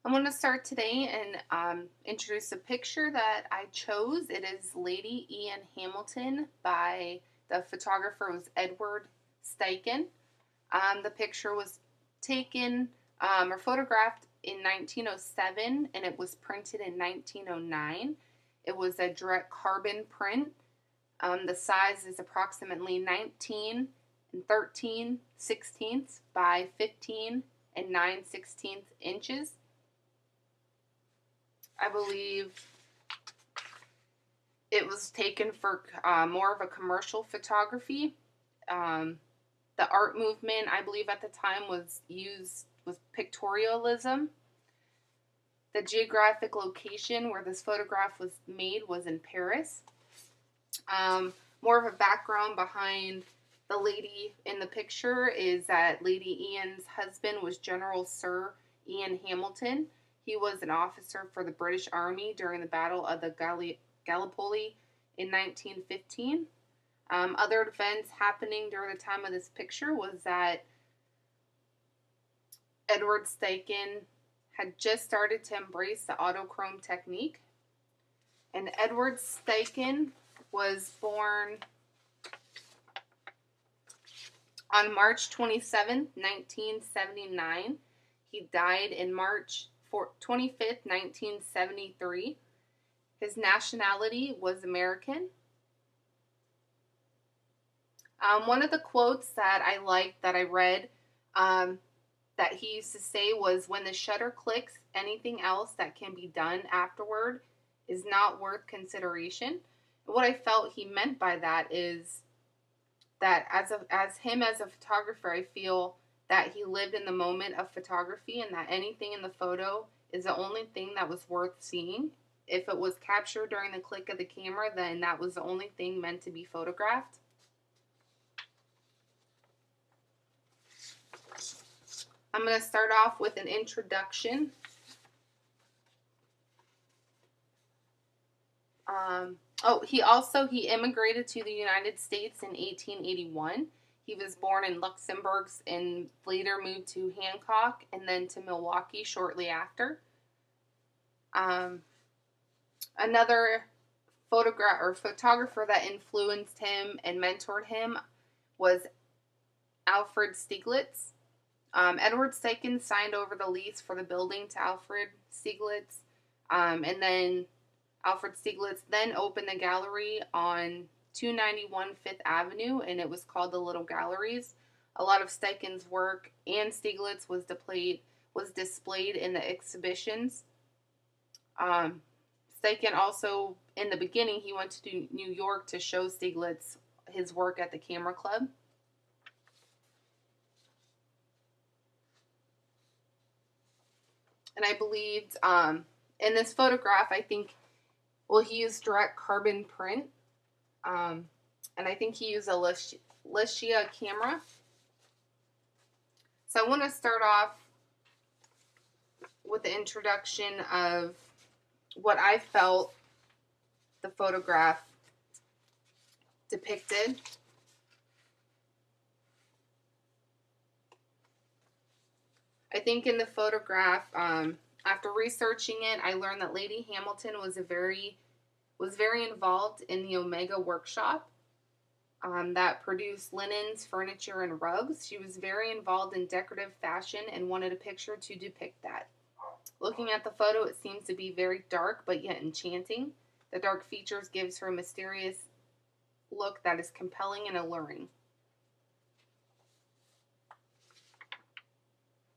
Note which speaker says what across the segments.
Speaker 1: I'm going to start today and introduce a picture that I chose. It is Lady Ian Hamilton by the photographer was Edward Steichen. The picture was taken or photographed in 1907 and it was printed in 1909. It was a direct carbon print. The size is approximately 19 and 13 sixteenths by 15 and 9/16 inches. I believe it was taken for more of a commercial photography. The art movement, I believe, at the time was pictorialism. The geographic location where this photograph was made was in Paris. More of a background behind the lady in the picture is that Lady Ian's husband was General Sir Ian Hamilton. He was an officer for the British Army during the Battle of the Gallipoli in 1915. Other events happening during the time of this picture was that Edward Steichen had just started to embrace the autochrome technique. And Edward Steichen was born on March 27, 1979. He died in March 25th, 1973. His nationality was American. One of the quotes that I liked that I read that he used to say was, "When the shutter clicks, anything else that can be done afterward is not worth consideration." And what I felt he meant by that is that as a photographer, I feel that he lived in the moment of photography and that anything in the photo is the only thing that was worth seeing. If it was captured during the click of the camera, then that was the only thing meant to be photographed. I'm going to start off with an introduction. He immigrated to the United States in 1881. He was born in Luxembourg and later moved to Hancock and then to Milwaukee shortly after. Another photographer that influenced him and mentored him was Alfred Stieglitz. Edward Steichen signed over the lease for the building to Alfred Stieglitz, and then Alfred Stieglitz then opened the gallery on 291 Fifth Avenue, and it was called the Little Galleries. A lot of Steichen's work and Stieglitz was displayed in the exhibitions. Steichen also, in the beginning, he went to New York to show Stieglitz his work at the Camera Club. And I believed in this photograph, he used direct carbon print. And I think he used a Leica camera. So I want to start off with the introduction of what I felt the photograph depicted. I think in the photograph, after researching it, I learned that Lady Hamilton was very involved in the Omega workshop that produced linens, furniture, and rugs. She was very involved in decorative fashion and wanted a picture to depict that. Looking at the photo, it seems to be very dark but yet enchanting. The dark features gives her a mysterious look that is compelling and alluring.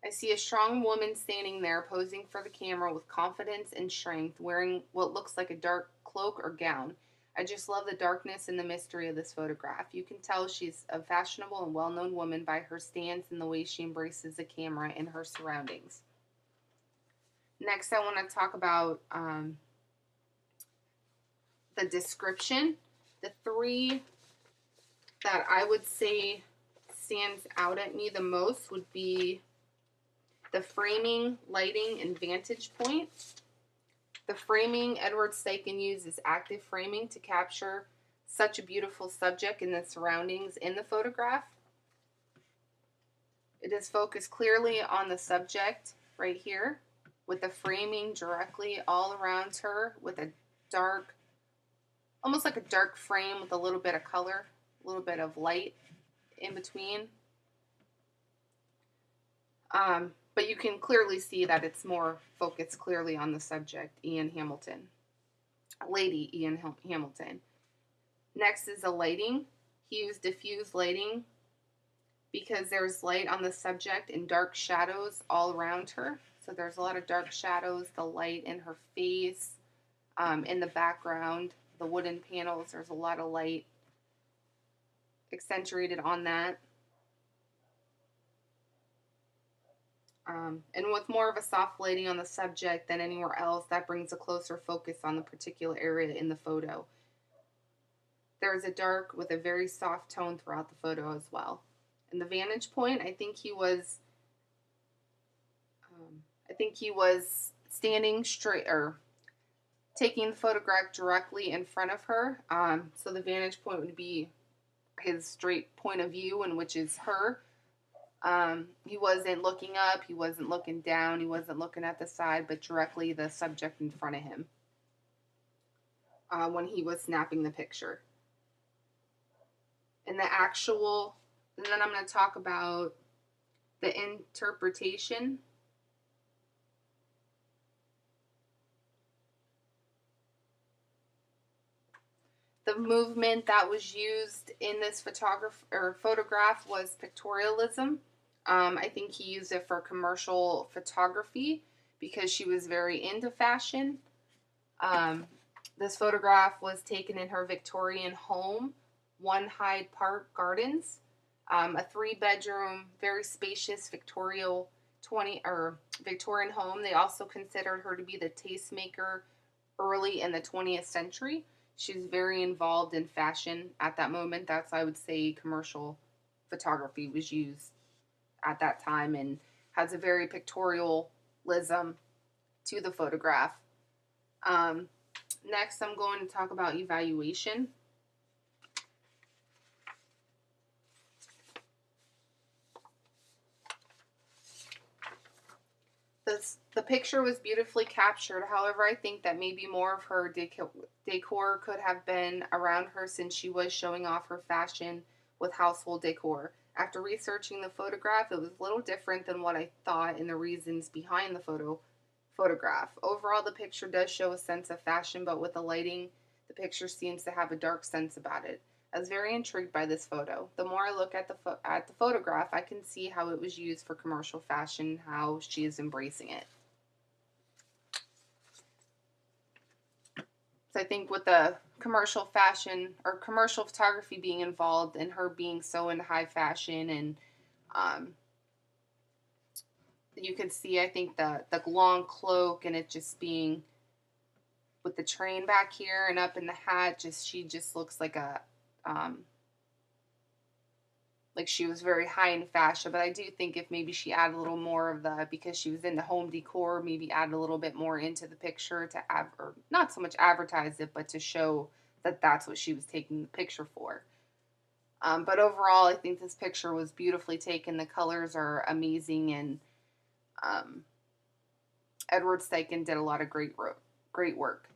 Speaker 1: I see a strong woman standing there posing for the camera with confidence and strength, wearing what looks like a dark cloak or gown. I just love the darkness and the mystery of this photograph. You can tell she's a fashionable and well-known woman by her stance and the way she embraces the camera and her surroundings. Next, I want to talk about the description. The three that I would say stands out at me the most would be the framing, lighting, and vantage point. The framing, Edward Steichen uses active framing to capture such a beautiful subject and the surroundings in the photograph. It is focused clearly on the subject right here. with the framing directly all around her with a dark, almost like a dark frame with a little bit of color, a little bit of light in between. But you can clearly see that it's more focused clearly on the subject, Ian Hamilton. Lady Ian Hamilton. Next is the lighting. He used diffuse lighting because there's light on the subject and dark shadows all around her. So there's a lot of dark shadows, the light in her face, in the background, the wooden panels, there's a lot of light accentuated on that. And with more of a soft lighting on the subject than anywhere else, that brings a closer focus on the particular area in the photo. There is a dark with a very soft tone throughout the photo as well. And the vantage point, I think he was standing straight or taking the photograph directly in front of her. So the vantage point would be his straight point of view, and which is her. He wasn't looking up, he wasn't looking down, he wasn't looking at the side, but directly the subject in front of him when he was snapping the picture. And then I'm going to talk about the interpretation. The movement that was used in this photograph was pictorialism. I think he used it for commercial photography because she was very into fashion. This photograph was taken in her Victorian home, One Hyde Park Gardens, a 3-bedroom, very spacious Victorian home. They also considered her to be the tastemaker early in the 20th century. She was very involved in fashion at that moment. That's why I would say commercial photography was used at that time and has a very pictorialism to the photograph. Next, I'm going to talk about evaluation. The picture was beautifully captured. However, I think that maybe more of her decor could have been around her since she was showing off her fashion with household decor. After researching the photograph, it was a little different than what I thought and the reasons behind the photograph. Overall, the picture does show a sense of fashion, but with the lighting, the picture seems to have a dark sense about it. I was very intrigued by this photo. The more I look at the photograph, I can see how it was used for commercial fashion, how she is embracing it. So I think with the commercial fashion or commercial photography being involved and her being so into high fashion, and you can see, I think, the long cloak and it just being with the train back here and up in the hat, she just looks like like she was very high in fashion. But I do think if maybe she added a little more of because she was into home decor, maybe add a little bit more into the picture to or not so much advertise it, but to show that that's what she was taking the picture for. But overall, I think this picture was beautifully taken. The colors are amazing, and Edward Steichen did a lot of great work.